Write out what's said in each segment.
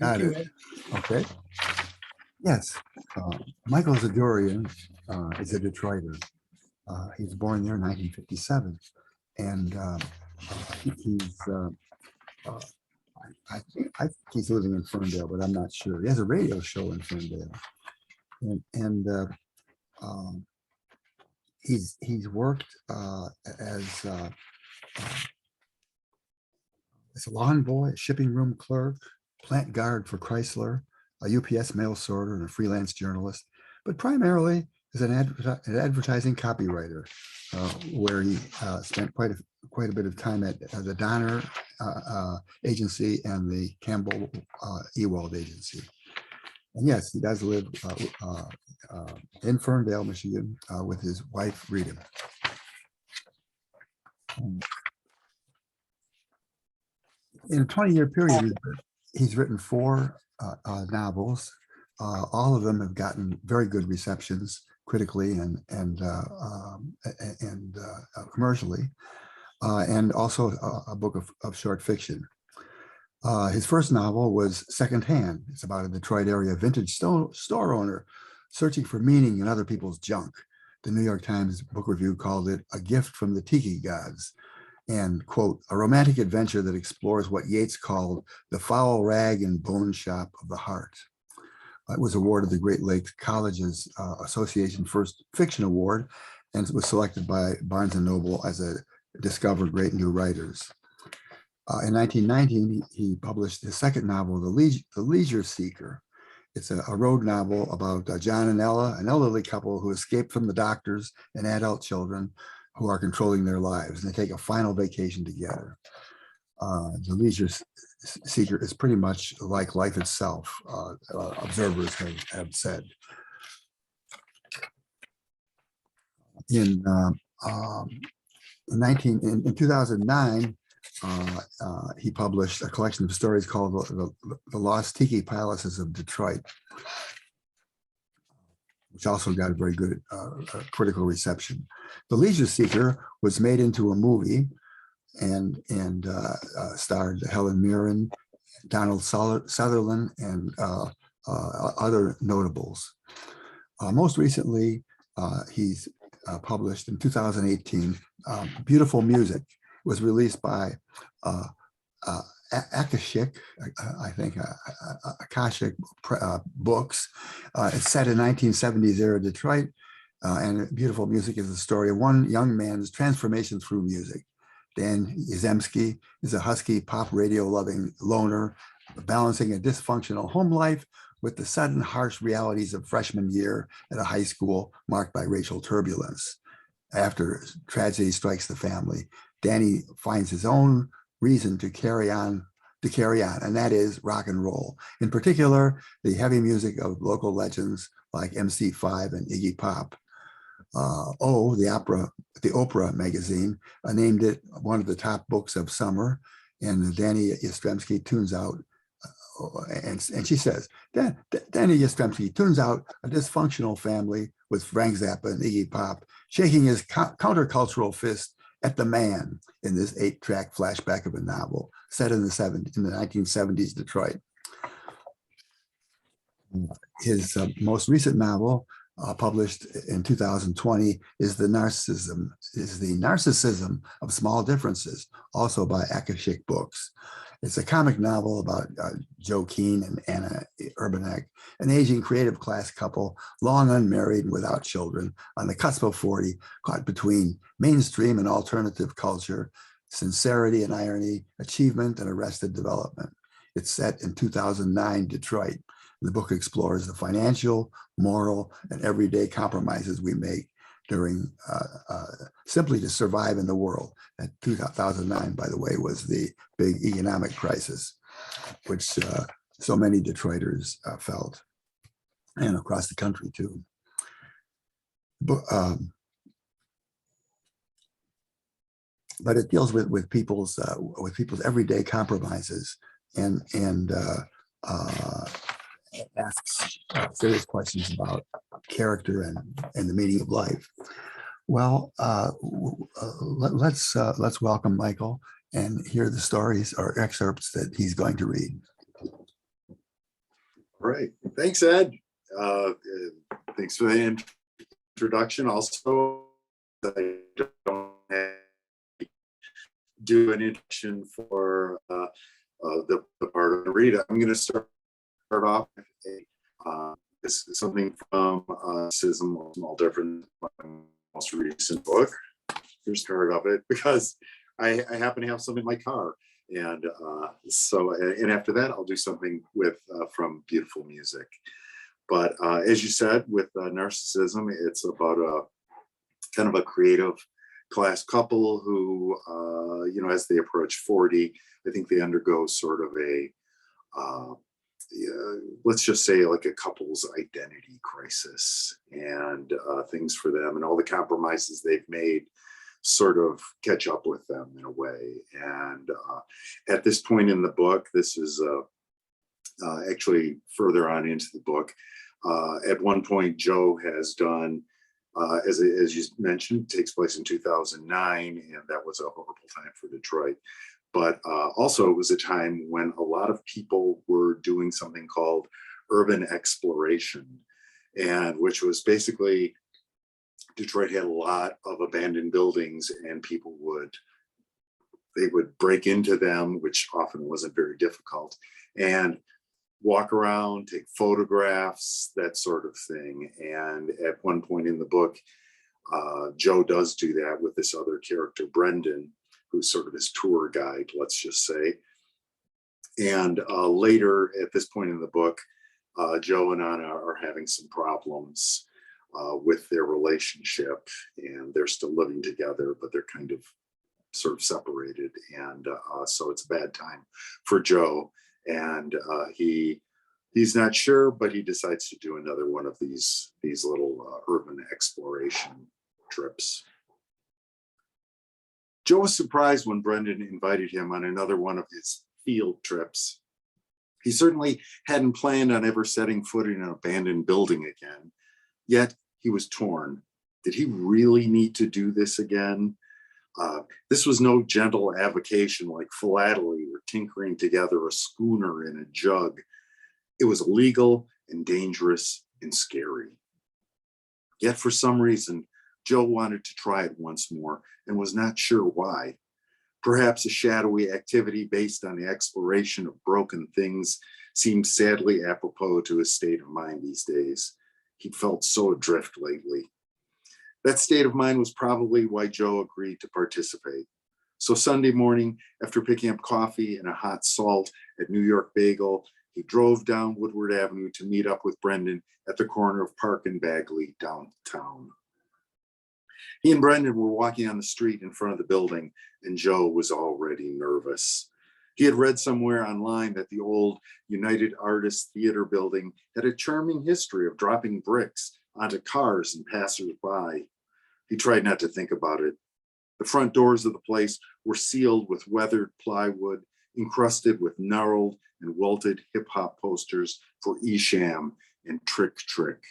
Got Thank you, it. Ed. Okay. Yes. Michael Zadoorian is a Detroiter. He was born there in 1957. And he's, I think he's living in Ferndale, but I'm not sure. He has a radio show in Ferndale. And um, he's worked as a lawn boy, a shipping room clerk, plant guard for Chrysler, a UPS mail sorter, and a freelance journalist, but primarily as an advertising copywriter, where he spent quite a bit of time at the Donner agency and the Campbell Ewald agency. And yes, he does live in Ferndale, Michigan, with his wife, Rita. In a 20-year period, he's written 4 novels. All of them have gotten very good receptions critically and commercially, and also a book of short fiction. His first novel was Secondhand. It's about a Detroit area vintage store owner searching for meaning in other people's junk. The New York Times Book Review called it a gift from the Tiki gods. And, quote, a romantic adventure that explores what Yeats called the foul rag and bone shop of the heart. It was awarded the Great Lakes Colleges Association First Fiction Award and was selected by Barnes & Noble as a Discover Great New Writers. In 1919, he published his second novel, The Leisure Seeker. It's a road novel about John and Ella, an elderly couple who escaped from the doctors and adult children who are controlling their lives, and they take a final vacation together. The Leisure Seeker is pretty much like life itself, observers have said. In 2009, he published a collection of stories called The Lost Tiki Palaces of Detroit, which also got a very good critical reception. The Leisure Seeker was made into a movie and starred Helen Mirren, Donald Sutherland, and other notables. Most recently, he's published in 2018, Beautiful Music. It was released by Akashic, I think, Akashic Books. It's set in 1970s era Detroit, and Beautiful Music is the story of one young man's transformation through music. Dan Yazemski is a husky pop radio loving loner, balancing a dysfunctional home life with the sudden harsh realities of freshman year at a high school marked by racial turbulence. After tragedy strikes the family, Danny finds his own reason to carry on, and that is rock and roll. In particular, the heavy music of local legends like MC5 and Iggy Pop. The Oprah magazine named it one of the top books of summer, and Danny Yastrzemski tunes out, and she says, Danny Yastrzemski tunes out a dysfunctional family with Frank Zappa and Iggy Pop, shaking his countercultural fist at the man in this 8-track flashback of a novel set in the 1970s Detroit. His most recent novel, published in 2020, is the Narcissism of Small Differences, also by Akashic Books. It's a comic novel about Joe Keane and Anna Urbanek, an aging creative class couple, long unmarried and without children, on the cusp of 40, caught between mainstream and alternative culture, sincerity and irony, achievement and arrested development. It's set in 2009 Detroit. The book explores the financial, moral, and everyday compromises we make during simply to survive in the world. And 2009, by the way, was the big economic crisis, which so many Detroiters felt, and across the country too. But it deals with people's everyday compromises and asks serious questions about character and the meaning of life. Well, let's welcome Michael and hear the stories or excerpts that he's going to read. right. Thanks, Ed. Thanks for the introduction. Also, I don't do an introduction for the part of the read. I'm going to start off with this is something from Narcissism of Small Differences, my most recent book. Here's part of it because I happen to have some in my car. And and after that, I'll do something with from Beautiful Music. But as you said, with Narcissism, it's about a kind of a creative class couple who, as they approach 40, I think they undergo sort of a, let's just say like a couple's identity crisis, and things for them and all the compromises they've made sort of catch up with them in a way. And at this point in the book, this is actually further on into the book. At one point, Joe has done, as you mentioned, takes place in 2009, and that was a horrible time for Detroit. But also it was a time when a lot of people were doing something called urban exploration, and which was basically Detroit had a lot of abandoned buildings, and people would break into them, which often wasn't very difficult, and walk around, take photographs, that sort of thing. And at one point in the book, Joe does do that with this other character, Brendan, who's sort of his tour guide, let's just say. And later, at this point in the book, Joe and Anna are having some problems with their relationship, and they're still living together, but they're kind of sort of separated. And so it's a bad time for Joe. And he's not sure, but he decides to do another one of these little urban exploration trips. Joe was surprised when Brendan invited him on another one of his field trips. He certainly hadn't planned on ever setting foot in an abandoned building again, yet he was torn. Did he really need to do this again? This was no gentle avocation like philately or tinkering together a schooner in a jug. It was illegal and dangerous and scary. Yet for some reason, Joe wanted to try it once more and was not sure why. Perhaps a shadowy activity based on the exploration of broken things seemed sadly apropos to his state of mind these days. He felt so adrift lately. That state of mind was probably why Joe agreed to participate. So Sunday morning, after picking up coffee and a hot salt at New York Bagel, he drove down Woodward Avenue to meet up with Brendan at the corner of Park and Bagley downtown. He and Brendan were walking on the street in front of the building, and Joe was already nervous. He had read somewhere online that the old United Artists Theater building had a charming history of dropping bricks onto cars and passersby. He tried not to think about it. The front doors of the place were sealed with weathered plywood, encrusted with gnarled and welted hip-hop posters for Esham and Trick Trick.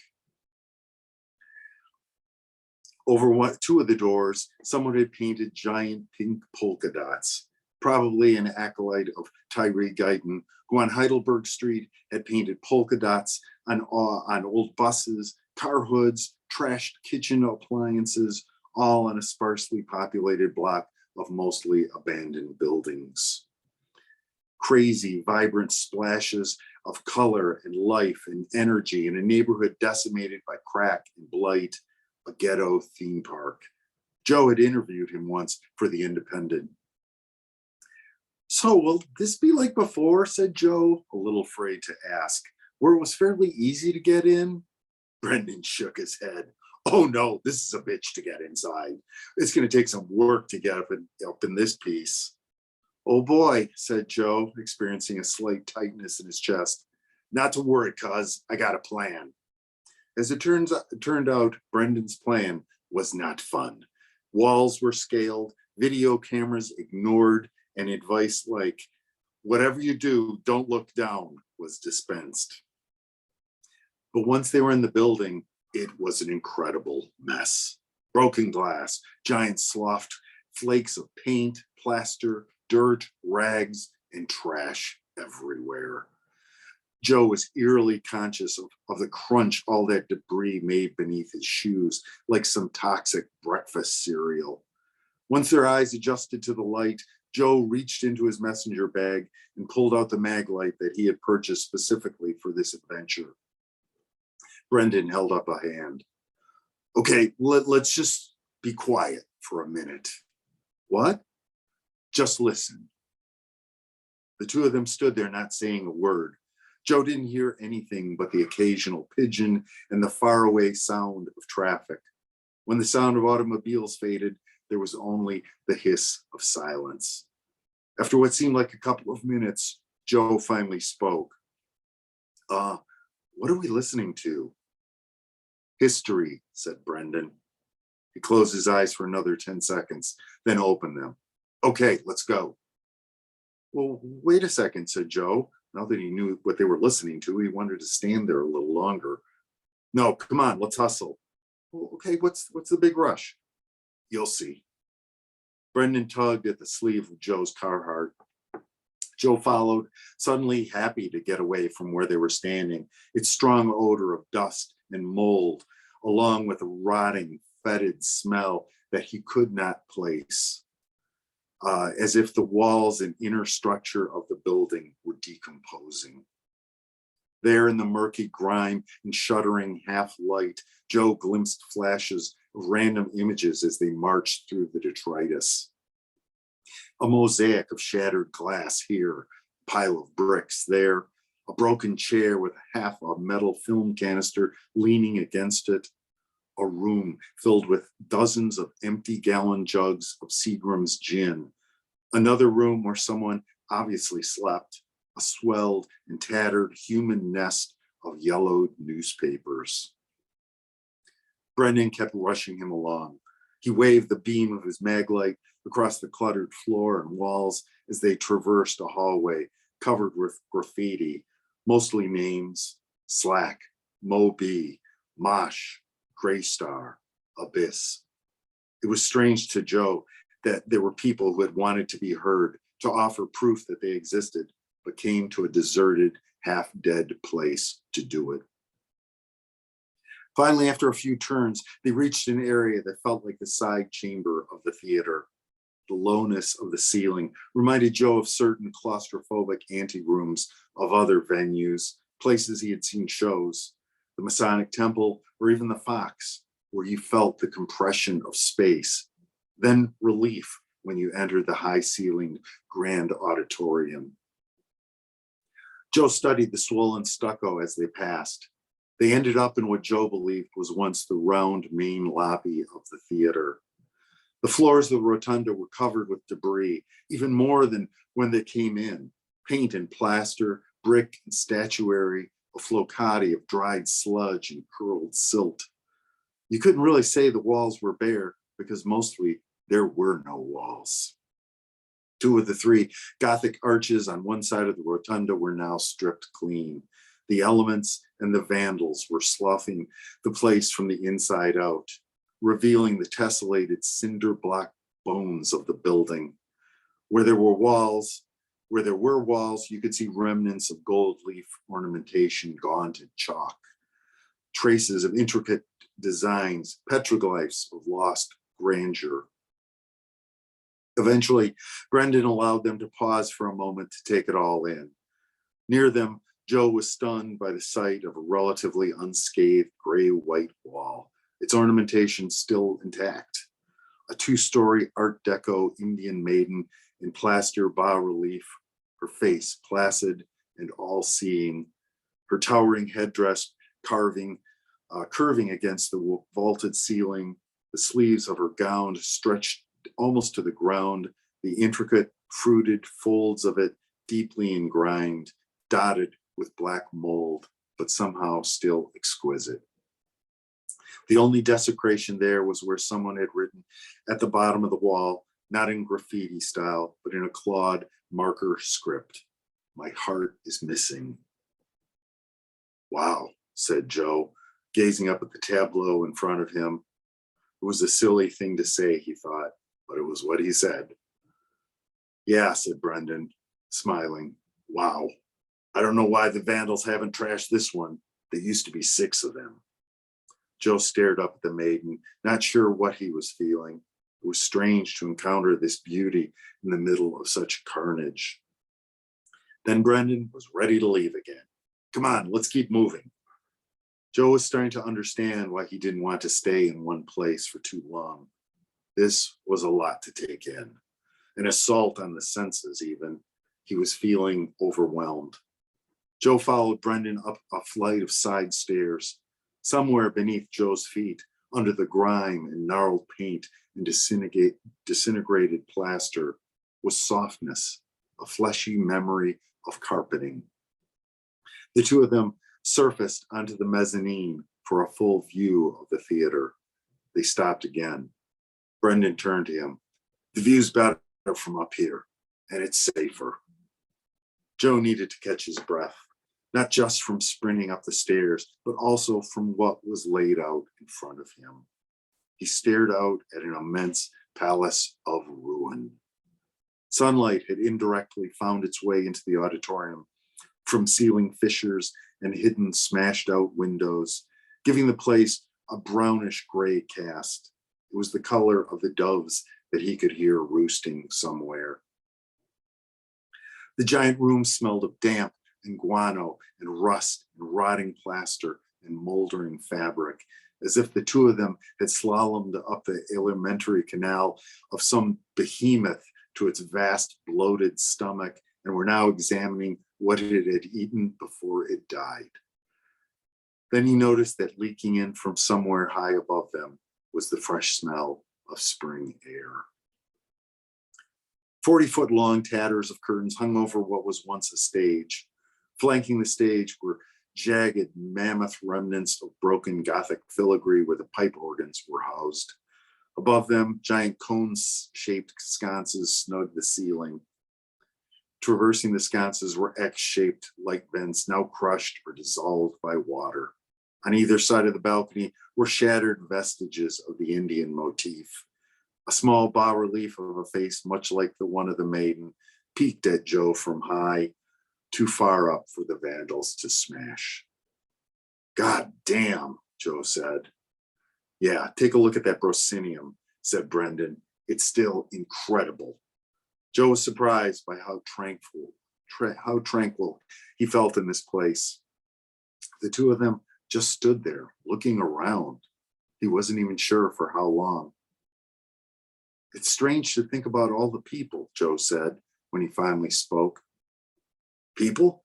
Over two of the doors, someone had painted giant pink polka dots, probably an acolyte of Tyree Guyton, who on Heidelberg Street had painted polka dots on old buses, car hoods, trashed kitchen appliances, all on a sparsely populated block of mostly abandoned buildings. Crazy, vibrant splashes of color and life and energy in a neighborhood decimated by crack and blight, a ghetto theme park. Joe had interviewed him once for The Independent. "So will this be like before?" said Joe, a little afraid to ask, "where it was fairly easy to get in?" Brendan shook his head. "Oh no, this is a bitch to get inside. It's going to take some work to get up in this piece." "Oh boy," said Joe, experiencing a slight tightness in his chest. "Not to worry, cuz I got a plan." As it turned out, Brendan's plan was not fun. Walls were scaled, video cameras ignored, and advice like, "whatever you do, don't look down," was dispensed. But once they were in the building, it was an incredible mess. Broken glass, giant sloughed flakes of paint, plaster, dirt, rags, and trash everywhere. Joe was eerily conscious of the crunch all that debris made beneath his shoes, like some toxic breakfast cereal. Once their eyes adjusted to the light, Joe reached into his messenger bag and pulled out the mag light that he had purchased specifically for this adventure. Brendan held up a hand. Okay, let's just be quiet for a minute. What? Just listen. The two of them stood there not saying a word. Joe didn't hear anything but the occasional pigeon and the faraway sound of traffic. When the sound of automobiles faded, there was only the hiss of silence. After what seemed like a couple of minutes, Joe finally spoke. What are we listening to? History, said Brendan. He closed his eyes for another 10 seconds, then opened them. Okay, let's go. Well, wait a second, said Joe. Now that he knew what they were listening to, he wanted to stand there a little longer. No, come on, let's hustle. Well, okay, what's the big rush? You'll see. Brendan tugged at the sleeve of Joe's Carhartt. Joe followed, suddenly happy to get away from where they were standing, its strong odor of dust and mold, along with a rotting, fetid smell that he could not place, as if the walls and inner structure of the building were decomposing. There in the murky grime and shuddering half-light, Joe glimpsed flashes of random images as they marched through the detritus. A mosaic of shattered glass here, a pile of bricks there, a broken chair with half a metal film canister leaning against it, a room filled with dozens of empty gallon jugs of Seagram's gin, another room where someone obviously slept, a swelled and tattered human nest of yellowed newspapers. Brendan kept rushing him along. He waved the beam of his mag light across the cluttered floor and walls as they traversed a hallway covered with graffiti, mostly names: Slack, Moby, Mosh, Graystar, Abyss. It was strange to Joe that there were people who had wanted to be heard, to offer proof that they existed, but came to a deserted, half-dead place to do it. Finally, after a few turns, they reached an area that felt like the side chamber of the theater. The lowness of the ceiling reminded Joe of certain claustrophobic anterooms of other venues, places he had seen shows, the Masonic Temple, or even the Fox, where you felt the compression of space, then relief when you entered the high-ceilinged grand auditorium. Joe studied the swollen stucco as they passed. They ended up in what Joe believed was once the round main lobby of the theater. The floors of the rotunda were covered with debris, even more than when they came in. Paint and plaster, brick and statuary, a flocati of dried sludge and curled silt. You couldn't really say the walls were bare because mostly there were no walls. Two of the three Gothic arches on one side of the rotunda were now stripped clean. The elements and the vandals were sloughing the place from the inside out, revealing the tessellated cinder block bones of the building. Where there were walls, you could see remnants of gold leaf ornamentation gone to chalk, traces of intricate designs, petroglyphs of lost grandeur. Eventually, Brendan allowed them to pause for a moment to take it all in. Near them, Joe was stunned by the sight of a relatively unscathed gray-white wall, its ornamentation still intact. A two-story Art Deco Indian maiden in plaster bas-relief, her face placid and all-seeing, her towering headdress curving against the vaulted ceiling, the sleeves of her gown stretched almost to the ground, the intricate fruited folds of it deeply ingrined, dotted with black mold, but somehow still exquisite. The only desecration there was where someone had written at the bottom of the wall, not in graffiti style, but in a clawed marker script, "My heart is missing." Wow, said Joe, gazing up at the tableau in front of him. It was a silly thing to say, he thought, but it was what he said. Yeah, said Brendan, smiling. Wow. I don't know why the vandals haven't trashed this one. There used to be 6 of them. Joe stared up at the maiden, not sure what he was feeling. It was strange to encounter this beauty in the middle of such carnage. Then Brendan was ready to leave again. Come on, let's keep moving. Joe was starting to understand why he didn't want to stay in one place for too long. This was a lot to take in, an assault on the senses even. He was feeling overwhelmed. Joe followed Brendan up a flight of side stairs. Somewhere beneath Joe's feet, under the grime and gnarled paint and disintegrated plaster, was softness, a fleshy memory of carpeting. The two of them surfaced onto the mezzanine for a full view of the theater. They stopped again. Brendan turned to him. The view's better from up here, and it's safer. Joe needed to catch his breath, not just from sprinting up the stairs, but also from what was laid out in front of him. He stared out at an immense palace of ruin. Sunlight had indirectly found its way into the auditorium from ceiling fissures and hidden smashed out windows, giving the place a brownish gray cast. It was the color of the doves that he could hear roosting somewhere. The giant room smelled of damp and guano and rust and rotting plaster and moldering fabric, as if the two of them had slalomed up the alimentary canal of some behemoth to its vast bloated stomach and were now examining what it had eaten before it died. Then he noticed that leaking in from somewhere high above them was the fresh smell of spring air. 40-foot long tatters of curtains hung over what was once a stage. Flanking the stage were jagged mammoth remnants of broken Gothic filigree where the pipe organs were housed. Above them, giant cone-shaped sconces snugged the ceiling. Traversing the sconces were X-shaped light vents now crushed or dissolved by water. On either side of the balcony were shattered vestiges of the Indian motif. A small bas-relief of a face much like the one of the maiden peeked at Joe from high, too far up for the vandals to smash. God damn, Joe said. Yeah, take a look at that proscenium, said Brendan. It's still incredible. Joe was surprised by how tranquil he felt in this place. The two of them just stood there, looking around. He wasn't even sure for how long. It's strange to think about all the people, Joe said when he finally spoke. People?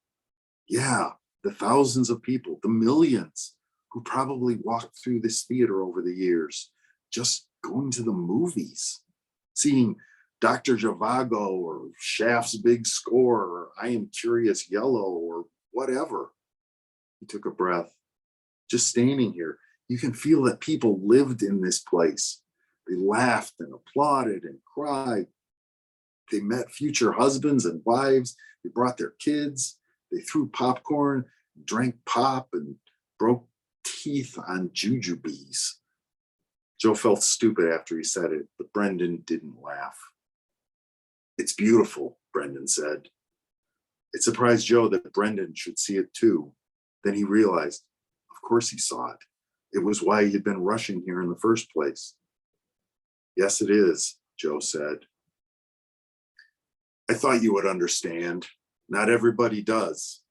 Yeah, the thousands of people, the millions who probably walked through this theater over the years, just going to the movies, seeing Dr. Zhivago or Shaft's Big Score or I Am Curious Yellow or whatever. He took a breath. Just standing here, you can feel that people lived in this place. They laughed and applauded and cried. They met future husbands and wives. They brought their kids. They threw popcorn, drank pop, and broke teeth on jujubes. Joe felt stupid after he said it, but Brendan didn't laugh. It's beautiful, Brendan said. It surprised Joe that Brendan should see it too. Then he realized, of course he saw it. It was why he had been rushing here in the first place. Yes, it is, Joe said. I thought you would understand. Not everybody does.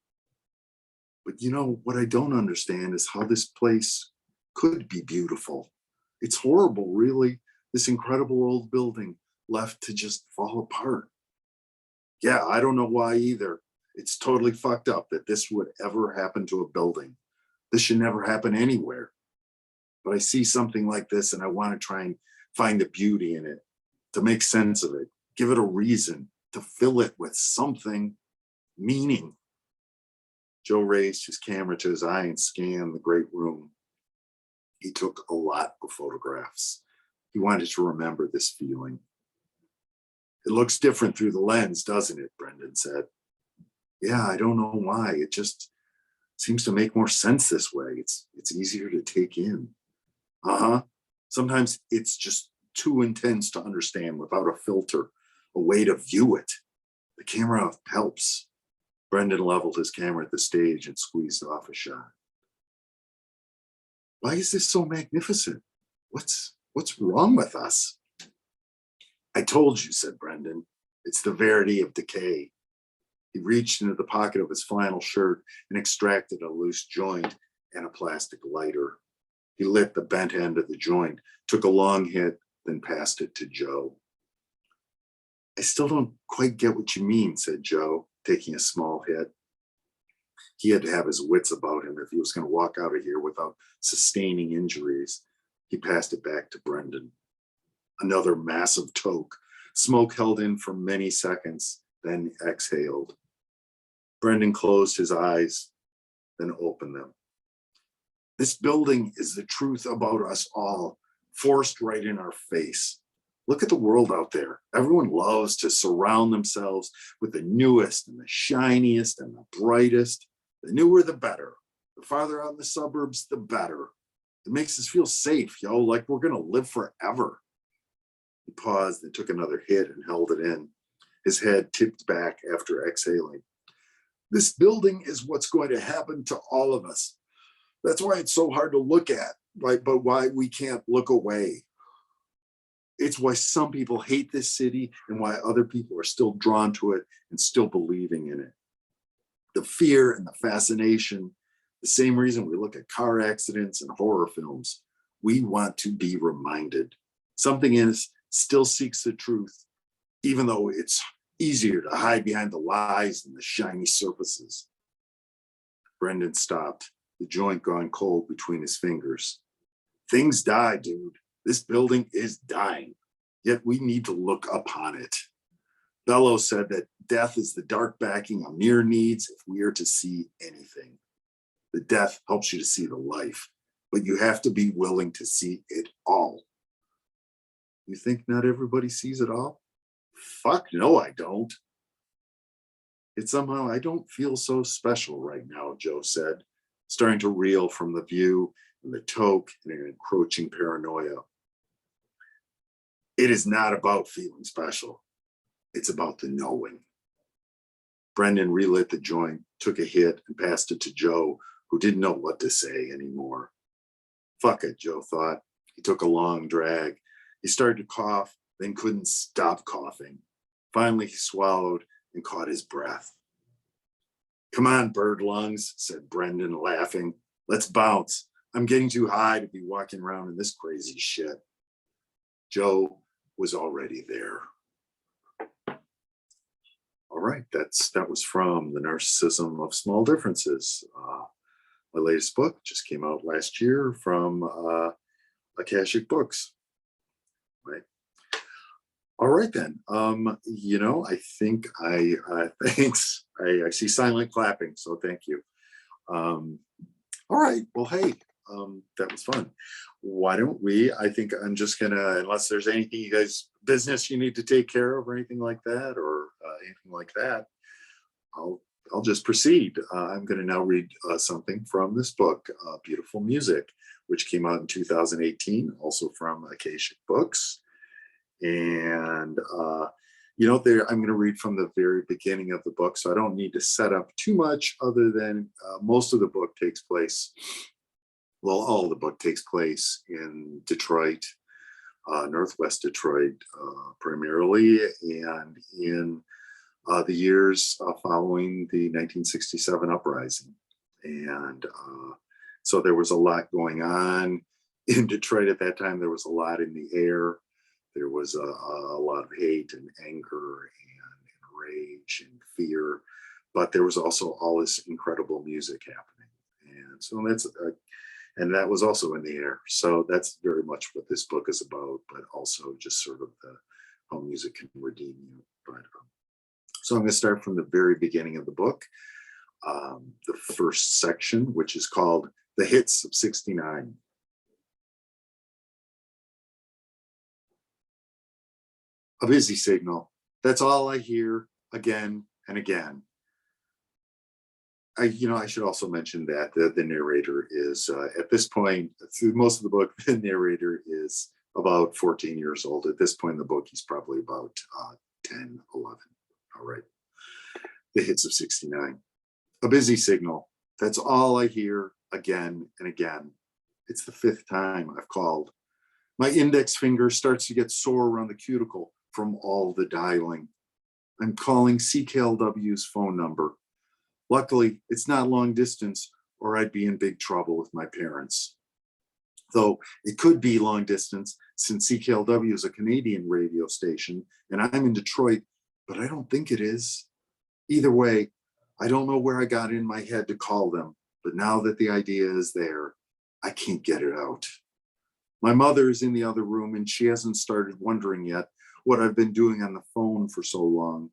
But you know, what I don't understand is how this place could be beautiful. It's horrible, really, this incredible old building left to just fall apart. Yeah, I don't know why either. It's totally fucked up that this would ever happen to a building. This should never happen anywhere. But I see something like this and I want to try and find the beauty in it, to make sense of it, give it a reason, to fill it with something, meaning. Joe raised his camera to his eye and scanned the great room. He took a lot of photographs. He wanted to remember this feeling. It looks different through the lens, doesn't it? Brendan said. Yeah, I don't know why. It just seems to make more sense this way. It's easier to take in. Sometimes it's just too intense to understand without a filter, a way to view it. The camera helps. Brendan leveled his camera at the stage and squeezed off a shot. Why is this so magnificent? What's wrong with us? I told you, said Brendan. It's the verity of decay. He reached into the pocket of his flannel shirt and extracted a loose joint and a plastic lighter. He lit the bent end of the joint, took a long hit, then passed it to Joe. I still don't quite get what you mean, said Joe, taking a small hit. He had to have his wits about him if he was going to walk out of here without sustaining injuries. He passed it back to Brendan. Another massive toke. Smoke held in for many seconds, then exhaled. Brendan closed his eyes, then opened them. This building is the truth about us all, forced right in our face. Look at the world out there. Everyone loves to surround themselves with the newest and the shiniest and the brightest. The newer, the better. The farther out in the suburbs, the better. It makes us feel safe, like we're going to live forever. He paused and took another hit and held it in. His head tipped back after exhaling. This building is what's going to happen to all of us. That's why it's so hard to look at, right? But why we can't look away. It's why some people hate this city and why other people are still drawn to it and still believing in it. The fear and the fascination, the same reason we look at car accidents and horror films. We want to be reminded. Something in us still seeks the truth, even though it's easier to hide behind the lies and the shiny surfaces. Brendan stopped, the joint gone cold between his fingers. Things die, dude. This building is dying, yet we need to look upon it. Bellows said that death is the dark backing a mirror needs if we are to see anything. The death helps you to see the life, but you have to be willing to see it all. You think not everybody sees it all? Fuck no, I don't. It's somehow I don't feel so special right now, Joe said, starting to reel from the view and the toke and an encroaching paranoia. It is not about feeling special. It's about the knowing. Brendan relit the joint, took a hit, and passed it to Joe, who didn't know what to say anymore. Fuck it, Joe thought. He took a long drag. He started to cough, then couldn't stop coughing. Finally, he swallowed and caught his breath. Come on, bird lungs, said Brendan, laughing. Let's bounce. I'm getting too high to be walking around in this crazy shit. Joe was already there. All right, that was from The Narcissism of Small Differences. My latest book just came out last year from Akashic Books. Right. All right then. I think thanks. I see silent clapping, so thank you. All right. Well, hey, that was fun. Why don't we? I think I'm just gonna, unless there's anything you guys business you need to take care of or anything like that, or anything like that, I'll just proceed. I'm going to now read something from this book, Beautiful Music, which came out in 2018, also from Akashic Books. And I'm going to read from the very beginning of the book, so I don't need to set up too much other than most of the book takes place, well, all of the book takes place in Detroit, Northwest Detroit primarily, and in the years following the 1967 uprising. And so there was a lot going on in Detroit at that time. There was a lot in the air. There was a lot of hate and anger and rage and fear, but there was also all this incredible music happening. And so and that was also in the air. So that's very much what this book is about, but also just sort of how music can redeem you. But so I'm going to start from the very beginning of the book, the first section, which is called The Hits of 69. A busy signal. That's all I hear again and again. I should also mention that the narrator is, at this point, through most of the book, the narrator is about 14 years old. At this point in the book, he's probably about 10, 11. All right. The hits of 69. A busy signal. That's all I hear again and again. It's the 5th time I've called. My index finger starts to get sore around the cuticle from all the dialing. I'm calling CKLW's phone number. Luckily, it's not long distance, or I'd be in big trouble with my parents. Though it could be long distance since CKLW is a Canadian radio station and I'm in Detroit, but I don't think it is. Either way, I don't know where I got in my head to call them, but now that the idea is there, I can't get it out. My mother is in the other room and she hasn't started wondering yet what I've been doing on the phone for so long.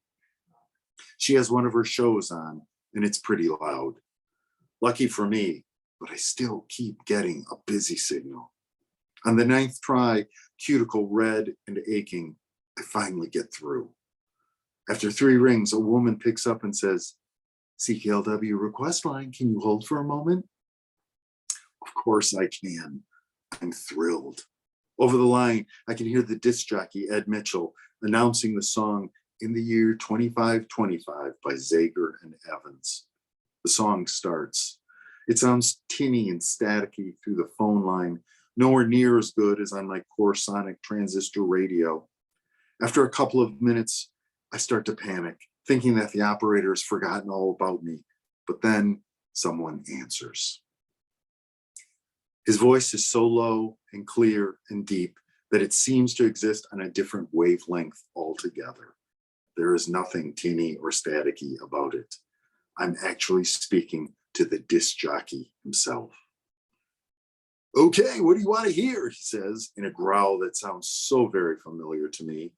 She has one of her shows on and it's pretty loud. Lucky for me, but I still keep getting a busy signal. On the 9th try, cuticle red and aching, I finally get through. After 3 rings, a woman picks up and says, "CKLW request line, can you hold for a moment?" Of course I can. I'm thrilled. Over the line, I can hear the disc jockey, Ed Mitchell, announcing the song "In the Year 2525" by Zager and Evans. The song starts. It sounds tinny and staticky through the phone line, nowhere near as good as on my core sonic transistor radio. After a couple of minutes, I start to panic, thinking that the operator has forgotten all about me, but then someone answers. His voice is so low and clear and deep that it seems to exist on a different wavelength altogether. There is nothing tinny or staticky about it. I'm actually speaking to the disc jockey himself. "Okay, what do you want to hear?" he says in a growl that sounds so very familiar to me.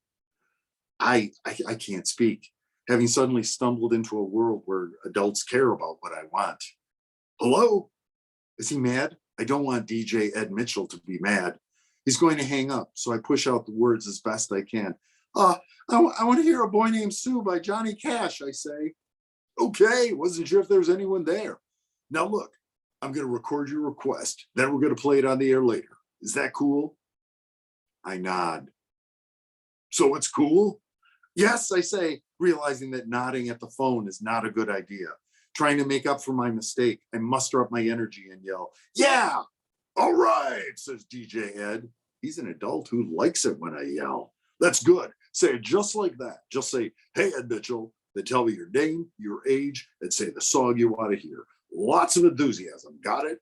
I can't speak, having suddenly stumbled into a world where adults care about what I want. "Hello? Is he mad? I don't want DJ Ed Mitchell to be mad. He's going to hang up, so I push out the words as best I can. I want to hear A Boy Named Sue by Johnny Cash," I say. "Okay, wasn't sure if there was anyone there. Now look, I'm going to record your request. Then we're going to play it on the air later. Is that cool?" I nod. "So it's cool?" "Yes," I say, realizing that nodding at the phone is not a good idea. Trying to make up for my mistake, I muster up my energy and yell, "Yeah! All right," says DJ Ed. He's an adult who likes it when I yell. "That's good. Say it just like that. Just say, 'Hey, Ed Mitchell,' then tell me your name, your age, and say the song you want to hear. Lots of enthusiasm. Got it?"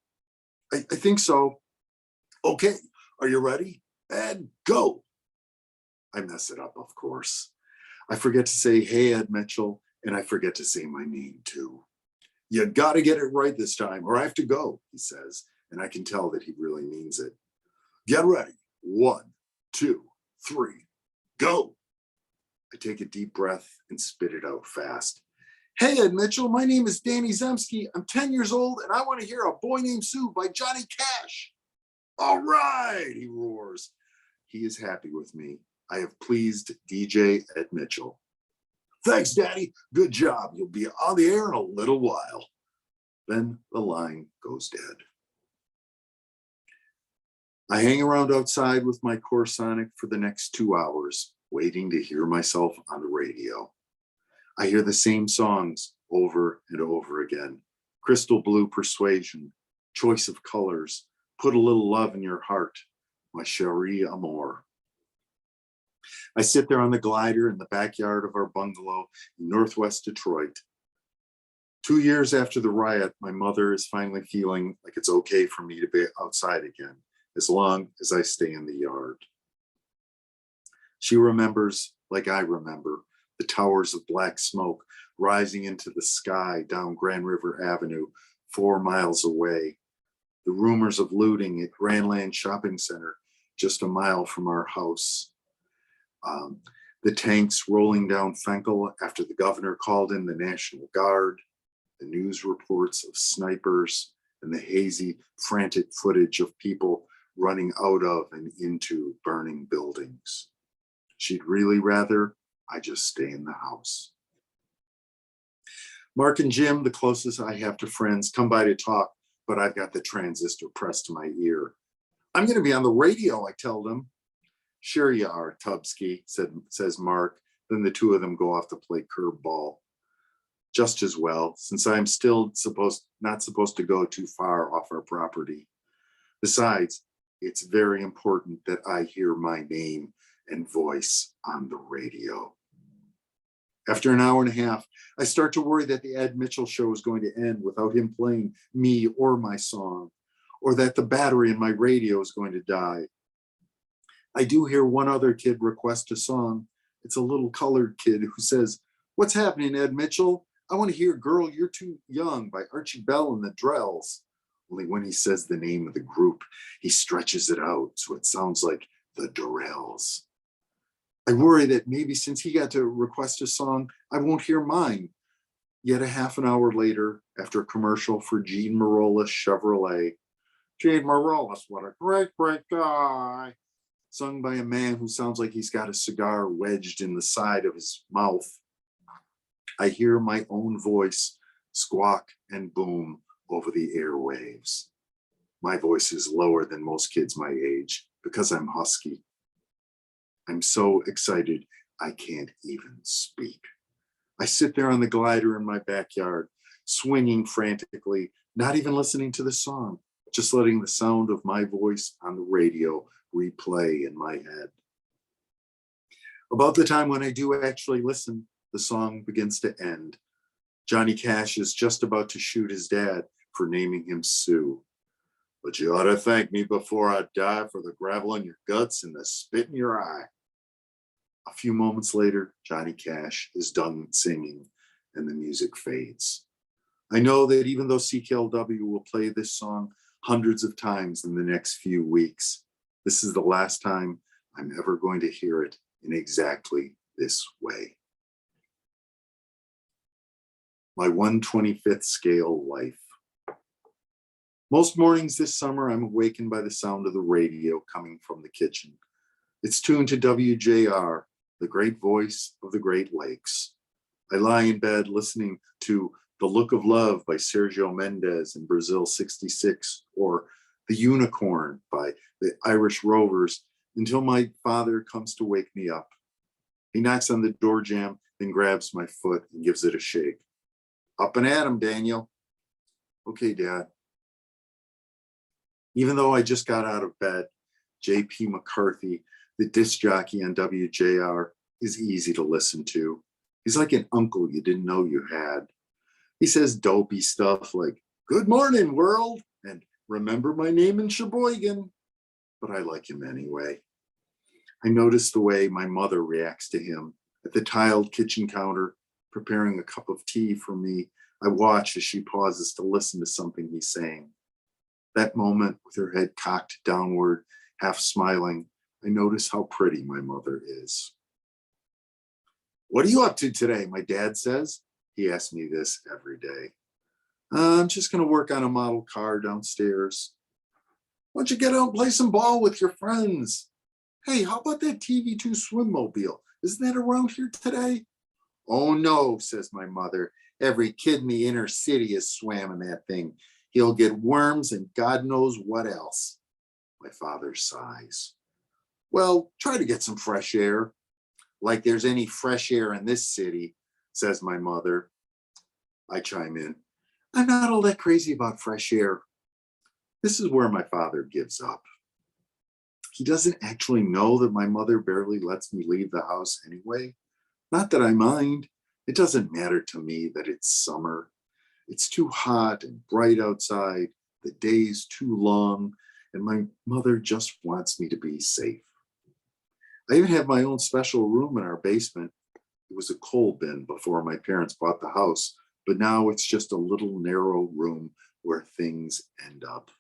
I think so. "Okay, are you ready? And go." I mess it up, of course. I forget to say, "Hey, Ed Mitchell," and I forget to say my name too. "You got to get it right this time or I have to go," he says, and I can tell that he really means it. "Get ready. 1, 2, 3, go." I take a deep breath and spit it out fast. "Hey, Ed Mitchell, my name is Danny Zemsky. I'm 10 years old and I want to hear A Boy Named Sue by Johnny Cash." "All right," he roars. He is happy with me. I have pleased DJ Ed Mitchell. "Thanks, Daddy. Good job. You'll be on the air in a little while." Then the line goes dead. I hang around outside with my core sonic for the next 2 hours, waiting to hear myself on the radio. I hear the same songs over and over again. Crystal Blue Persuasion, Choice of Colors, Put a Little Love in Your Heart, My Cherie Amour. I sit there on the glider in the backyard of our bungalow in Northwest Detroit. 2 years after the riot, my mother is finally feeling like it's okay for me to be outside again, as long as I stay in the yard. She remembers, like I remember, the towers of black smoke rising into the sky down Grand River Avenue, 4 miles away. The rumors of looting at Grandland Shopping Center, just a mile from our house. The tanks rolling down Fenkel after the governor called in the National Guard, the news reports of snipers, and the hazy, frantic footage of people running out of and into burning buildings. She'd really rather I just stay in the house. Mark and Jim, the closest I have to friends, come by to talk, but I've got the transistor pressed to my ear. "I'm going to be on the radio," I tell them. "Sure you are, Tubsky," says Mark. Then the two of them go off to play curveball. just as well, since I'm still not supposed to go too far off our property. Besides, it's very important that I hear my name and voice on the radio. After an hour and a half, I start to worry that the Ed Mitchell show is going to end without him playing me or my song, or that the battery in my radio is going to die. I do hear one other kid request a song. It's a little colored kid who says, "What's happening, Ed Mitchell? I want to hear Girl, You're Too Young" by Archie Bell and the Drells. Only when he says the name of the group, he stretches it out so it sounds like the Drells. I worry that maybe since he got to request a song, I won't hear mine. Yet a half an hour later, after a commercial for Gene Marolis Chevrolet, "Gene Marolis, what a great, great guy," sung by a man who sounds like he's got a cigar wedged in the side of his mouth, I hear my own voice squawk and boom over the airwaves. My voice is lower than most kids my age because I'm husky. I'm so excited I can't even speak. I sit there on the glider in my backyard, swinging frantically, not even listening to the song, just letting the sound of my voice on the radio replay in my head. About the time when I do actually listen, the song begins to end. Johnny Cash is just about to shoot his dad for naming him Sue. "But you ought to thank me before I die for the gravel in your guts and the spit in your eye." A few moments later, Johnny Cash is done singing and the music fades. I know that even though CKLW will play this song hundreds of times in the next few weeks, this is the last time I'm ever going to hear it in exactly this way. My 1/25th scale life. Most mornings this summer, I'm awakened by the sound of the radio coming from the kitchen. It's tuned to WJR, the great voice of the Great Lakes. I lie in bed listening to "The Look of Love" by Sergio Mendes in Brazil 66, or "The Unicorn" by the Irish Rovers, until my father comes to wake me up. He knocks on the door jamb, then grabs my foot and gives it a shake. "Up and at 'em, Daniel." "Okay, Dad." Even though I just got out of bed, J.P. McCarthy, the disc jockey on WJR, is easy to listen to. He's like an uncle you didn't know you had. He says dopey stuff like, "Good morning, world," and "Remember my name in Sheboygan." But I like him anyway. I notice the way my mother reacts to him. At the tiled kitchen counter, preparing a cup of tea for me, I watch as she pauses to listen to something he's saying. That moment, with her head cocked downward, half smiling, I notice how pretty my mother is. "What are you up to today?" my dad says. He asks me this every day. "I'm just going to work on a model car downstairs." "Why don't you get out and play some ball with your friends?" "Hey, how about that TV2 swimmobile? Isn't that around here today?" "Oh no," says my mother. "Every kid in the inner city is swam in that thing. He'll get worms and God knows what else." My father sighs. "Well, try to get some fresh air." "Like there's any fresh air in this city," says my mother. I chime in. "I'm not all that crazy about fresh air." This is where my father gives up. He doesn't actually know that my mother barely lets me leave the house anyway. Not that I mind. It doesn't matter to me that it's summer. It's too hot and bright outside. The day's too long, and my mother just wants me to be safe. I even have my own special room in our basement. It was a coal bin before my parents bought the house, but now it's just a little narrow room where things end up,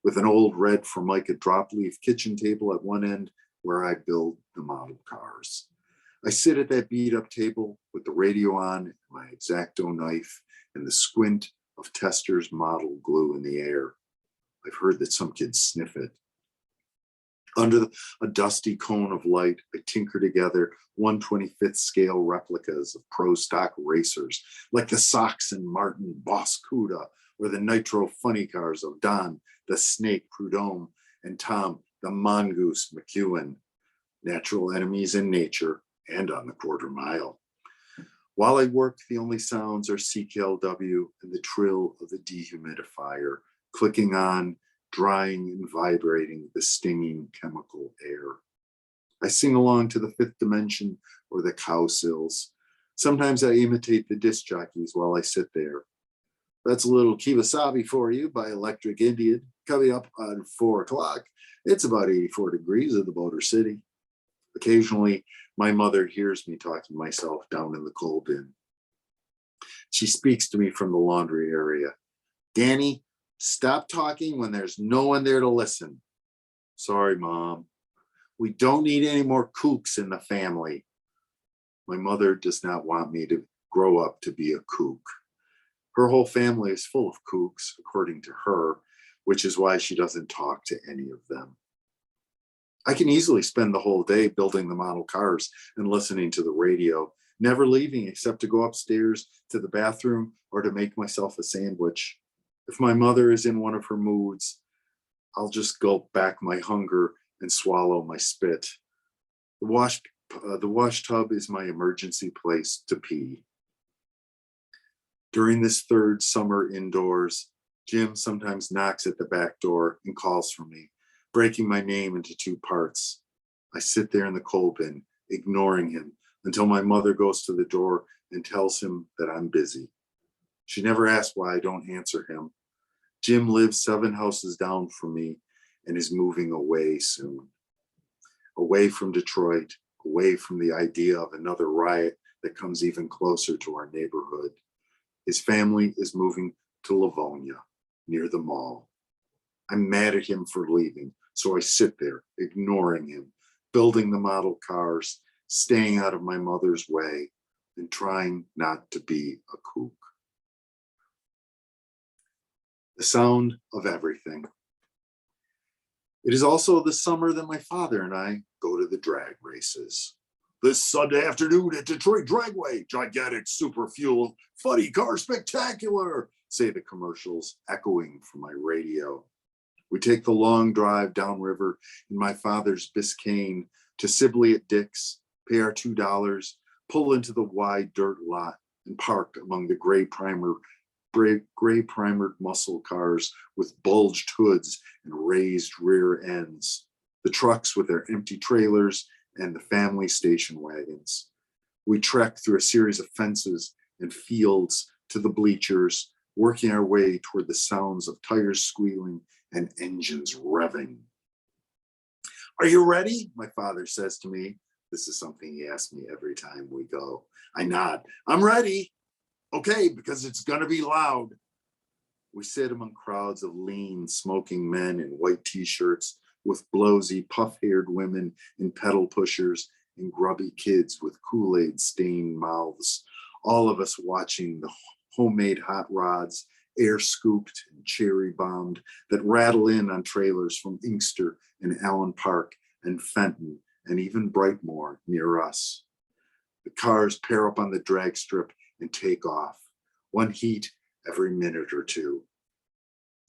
with an old red Formica drop leaf kitchen table at one end where I build the model cars. I sit at that beat up table with the radio on, my X-Acto knife, and the squint of Tester's model glue in the air. I've heard that some kids sniff it. Under a dusty cone of light, I tinker together 1/25th scale replicas of pro stock racers, like the Sox and Martin Boss Cuda, or the Nitro funny cars of Don the Snake Prudhomme and Tom the Mongoose McEwen, natural enemies in nature and on the quarter mile. While I work, the only sounds are CKLW and the trill of the dehumidifier, clicking on, drying and vibrating the stinging chemical air. I sing along to the Fifth Dimension or the cow sills. Sometimes I imitate the disc jockeys while I sit there. That's a little Kiwasabi for you by Electric Indian, coming up on 4 o'clock. It's about 84 degrees in the Motor City. Occasionally, my mother hears me talking to myself down in the coal bin. She speaks to me from the laundry area. Danny, stop talking when there's no one there to listen. Sorry, Mom. We don't need any more kooks in the family. My mother does not want me to grow up to be a kook. Her whole family is full of kooks, according to her, which is why she doesn't talk to any of them. I can easily spend the whole day building the model cars and listening to the radio, never leaving except to go upstairs to the bathroom or to make myself a sandwich. If my mother is in one of her moods, I'll just gulp back my hunger and swallow my spit. The wash tub is my emergency place to pee. During this third summer indoors, Jim sometimes knocks at the back door and calls for me, breaking my name into 2 parts. I sit there in the coal bin, ignoring him until my mother goes to the door and tells him that I'm busy. She never asks why I don't answer him. Jim lives 7 houses down from me and is moving away soon. Away from Detroit, away from the idea of another riot that comes even closer to our neighborhood. His family is moving to Livonia, near the mall. I'm mad at him for leaving, so I sit there, ignoring him, building the model cars, staying out of my mother's way, and trying not to be a kook. The sound of everything. It is also the summer that my father and I go to the drag races. This Sunday afternoon at Detroit Dragway, gigantic super fuel, funny car spectacular, say the commercials echoing from my radio. We take the long drive downriver in my father's Biscayne to Sibley at Dick's, pay our $2, pull into the wide dirt lot and park among the gray primered muscle cars with bulged hoods and raised rear ends, the trucks with their empty trailers and the family station wagons. We trek through a series of fences and fields to the bleachers, working our way toward the sounds of tires squealing and engines revving. Are you ready? My father says to me. This is something he asks me every time we go. I nod. I'm ready. Okay, because it's going to be loud. We sit among crowds of lean, smoking men in white t-shirts with blowsy, puff-haired women in pedal pushers and grubby kids with Kool-Aid stained mouths. All of us watching the homemade hot rods, air scooped and cherry bombed, that rattle in on trailers from Inkster and Allen Park and Fenton and even Brightmoor near us. The cars pair up on the drag strip and take off, one heat every minute or two.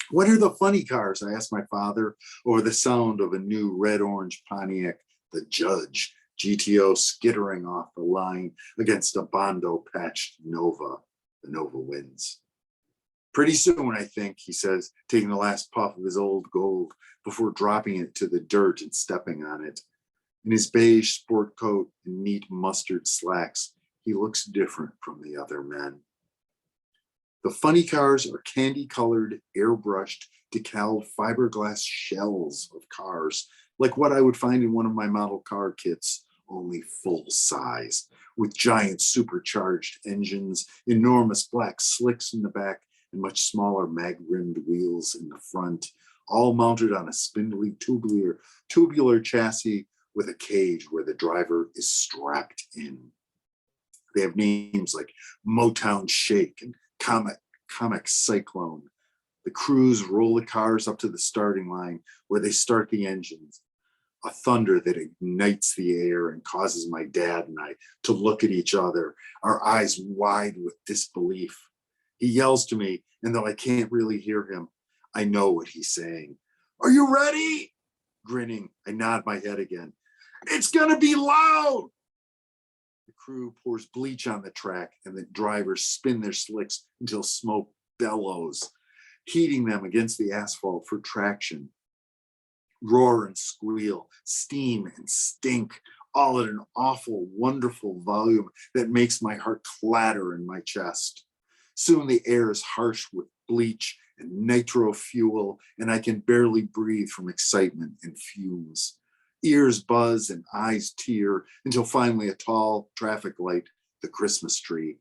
What are the funny cars? I asked my father, over the sound of a new red-orange Pontiac, the Judge, GTO skittering off the line against a Bondo patched Nova. The Nova wins. Pretty soon, I think, he says, taking the last puff of his old gold before dropping it to the dirt and stepping on it. In his beige sport coat and neat mustard slacks, he looks different from the other men. The funny cars are candy-colored, airbrushed, decaled fiberglass shells of cars, like what I would find in one of my model car kits, only full size, with giant supercharged engines, enormous black slicks in the back, and much smaller mag-rimmed wheels in the front, all mounted on a spindly tubular chassis with a cage where the driver is strapped in. They have names like Motown Shake and Comic Cyclone. The crews roll the cars up to the starting line where they start the engines, a thunder that ignites the air and causes my dad and I to look at each other, our eyes wide with disbelief. He yells to me, and though I can't really hear him, I know what he's saying. Are you ready? Grinning, I nod my head again. It's gonna be loud. The crew pours bleach on the track and the drivers spin their slicks until smoke bellows, heating them against the asphalt for traction. Roar and squeal, steam and stink, all at an awful, wonderful volume that makes my heart clatter in my chest. Soon the air is harsh with bleach and nitro fuel, and I can barely breathe from excitement and fumes. Ears buzz and eyes tear until finally a tall traffic light, the Christmas tree,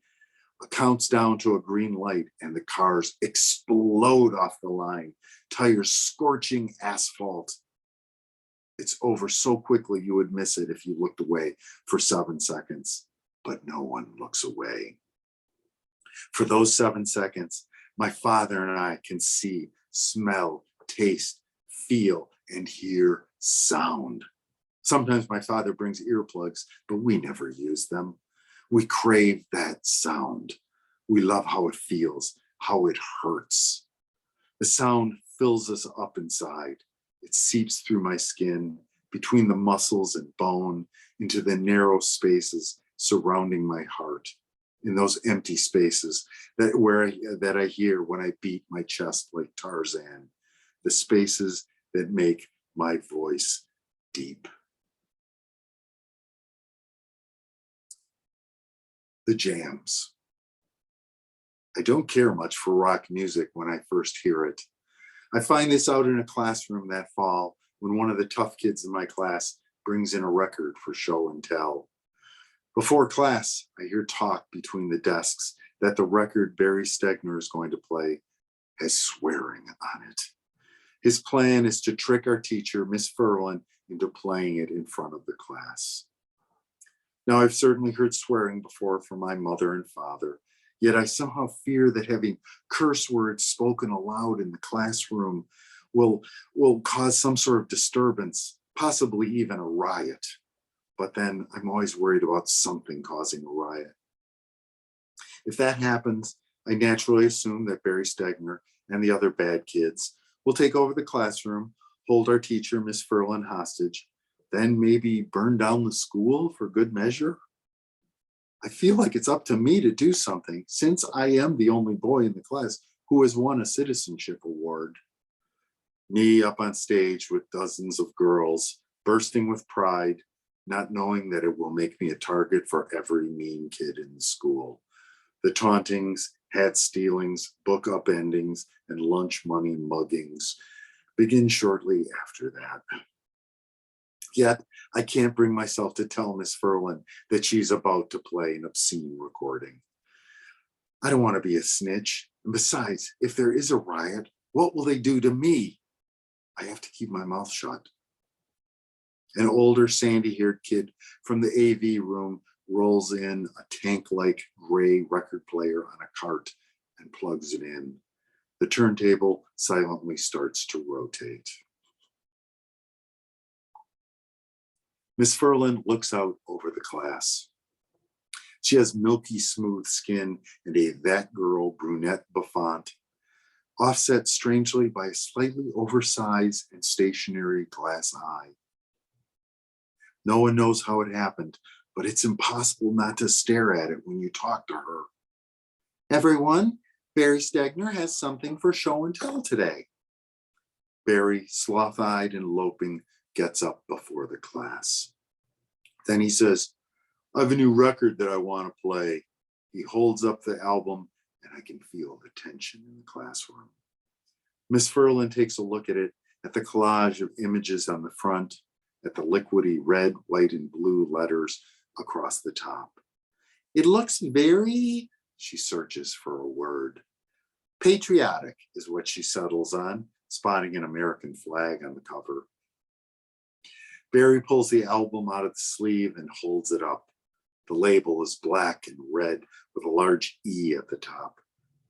counts down to a green light and the cars explode off the line, tires scorching asphalt. It's over so quickly you would miss it if you looked away for 7 seconds, but no one looks away. For those 7 seconds, my father and I can see, smell, taste, feel, and hear sound. Sometimes my father brings earplugs, but we never use them. We crave that sound. We love how it feels, how it hurts. The sound fills us up inside. It seeps through my skin, between the muscles and bone, into the narrow spaces surrounding my heart, in those empty spaces that I hear when I beat my chest like Tarzan, the spaces that make my voice deep. The jams. I don't care much for rock music when I first hear it. I find this out in a classroom that fall when one of the tough kids in my class brings in a record for show and tell. Before class, I hear talk between the desks that the record Barry Stegner is going to play has swearing on it. His plan is to trick our teacher, Miss Sutherland, into playing it in front of the class. Now, I've certainly heard swearing before from my mother and father, yet I somehow fear that having curse words spoken aloud in the classroom will cause some sort of disturbance, possibly even a riot. But then I'm always worried about something causing a riot. If that happens, I naturally assume that Barry Stegner and the other bad kids will take over the classroom, hold our teacher, Miss Sutherland, hostage, then maybe burn down the school for good measure. I feel like it's up to me to do something, since I am the only boy in the class who has won a citizenship award. Me up on stage with dozens of girls, bursting with pride, not knowing that it will make me a target for every mean kid in the school. The tauntings, hat stealings, book upendings, and lunch money muggings begin shortly after that. Yet, I can't bring myself to tell Miss Sutherland that she's about to play an obscene recording. I don't want to be a snitch. And besides, if there is a riot, what will they do to me? I have to keep my mouth shut. An older sandy-haired kid from the AV room rolls in a tank-like gray record player on a cart and plugs it in. The turntable silently starts to rotate. Miss Sutherland looks out over the class. She has milky smooth skin and a that girl brunette bouffant, offset strangely by a slightly oversized and stationary glass eye. No one knows how it happened, but it's impossible not to stare at it when you talk to her. Everyone, Barry Stegner has something for show and tell today. Barry, sloth-eyed and loping, gets up before the class. Then he says, I have a new record that I want to play. He holds up the album and I can feel the tension in the classroom. Miss Sutherland takes a look at it, at the collage of images on the front, at the liquidy red, white, and blue letters across the top. It looks very, she searches for a word. Patriotic is what she settles on, spotting an American flag on the cover. Barry pulls the album out of the sleeve and holds it up. The label is black and red with a large E at the top.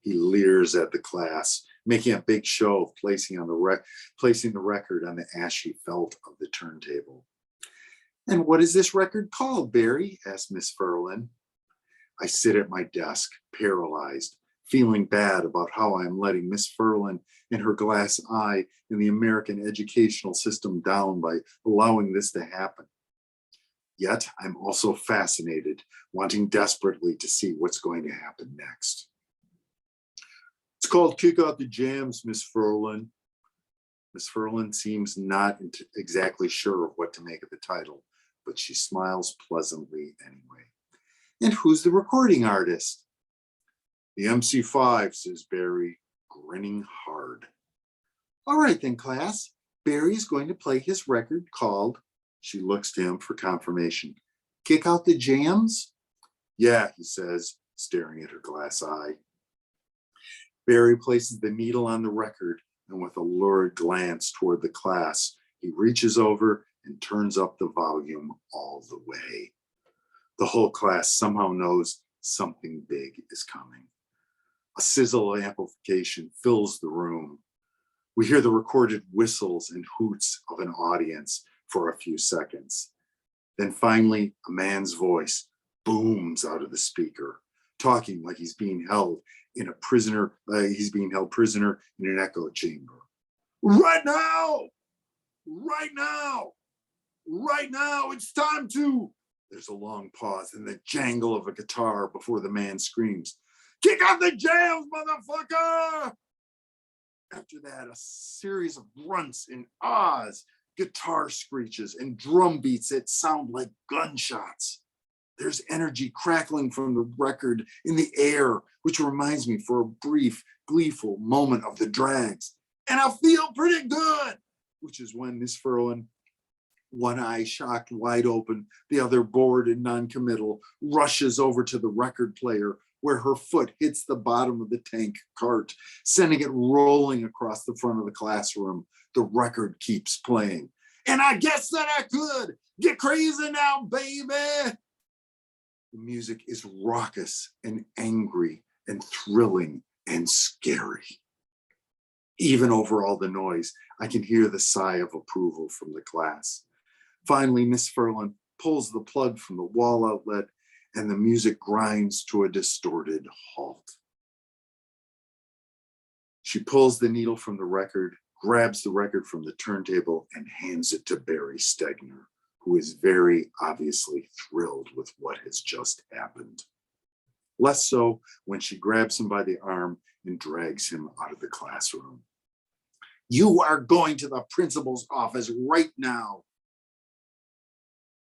He leers at the class, making a big show of placing the record on the ashy felt of the turntable. And what is this record called, Barry? Asked Miss Sutherland. I sit at my desk, paralyzed, feeling bad about how I am letting Miss Sutherland and her glass eye in the American educational system down by allowing this to happen. Yet I'm also fascinated, wanting desperately to see what's going to happen next. It's called Kick Out the Jams, Miss Furlan. Miss Furlan seems not exactly sure of what to make of the title, but she smiles pleasantly anyway. And who's the recording artist? The MC5, says Barry, grinning hard. All right then, class. Barry's going to play his record called, she looks to him for confirmation, Kick Out the Jams? Yeah, he says, staring at her glass eye. Barry places the needle on the record, and with a lurid glance toward the class, he reaches over and turns up the volume all the way. The whole class somehow knows something big is coming. A sizzle of amplification fills the room. We hear the recorded whistles and hoots of an audience for a few seconds. Then finally, a man's voice booms out of the speaker, talking like he's being held prisoner in an echo chamber. Right now, right now, right now, it's time to. There's a long pause and the jangle of a guitar before the man screams, Kick out the jams, motherfucker! After that, a series of grunts and ahs, guitar screeches, and drum beats that sound like gunshots. There's energy crackling from the record in the air, which reminds me for a brief, gleeful moment of the Drags. And I feel pretty good, which is when Miss Furlan, one eye shocked wide open, the other bored and noncommittal, rushes over to the record player where her foot hits the bottom of the tank cart, sending it rolling across the front of the classroom. The record keeps playing. And I guess that I could get crazy now, baby. The music is raucous and angry and thrilling and scary. Even over all the noise, I can hear the sigh of approval from the class. Finally, Miss Furlan pulls the plug from the wall outlet and the music grinds to a distorted halt. She pulls the needle from the record, grabs the record from the turntable, and hands it to Barry Stegner, who is very obviously thrilled with what has just happened. Less so when she grabs him by the arm and drags him out of the classroom. You are going to the principal's office right now.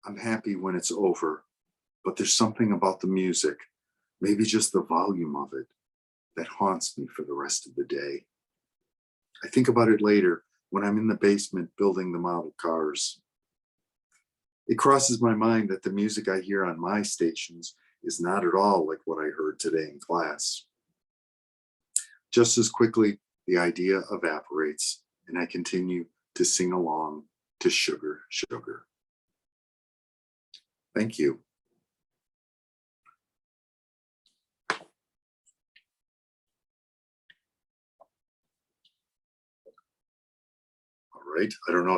I'm happy when it's over, but there's something about the music, maybe just the volume of it, that haunts me for the rest of the day. I think about it later when I'm in the basement building the model cars. It crosses my mind that the music I hear on my stations is not at all like what I heard today in class. Just as quickly, the idea evaporates and I continue to sing along to Sugar, Sugar. Thank you. All right, I don't know if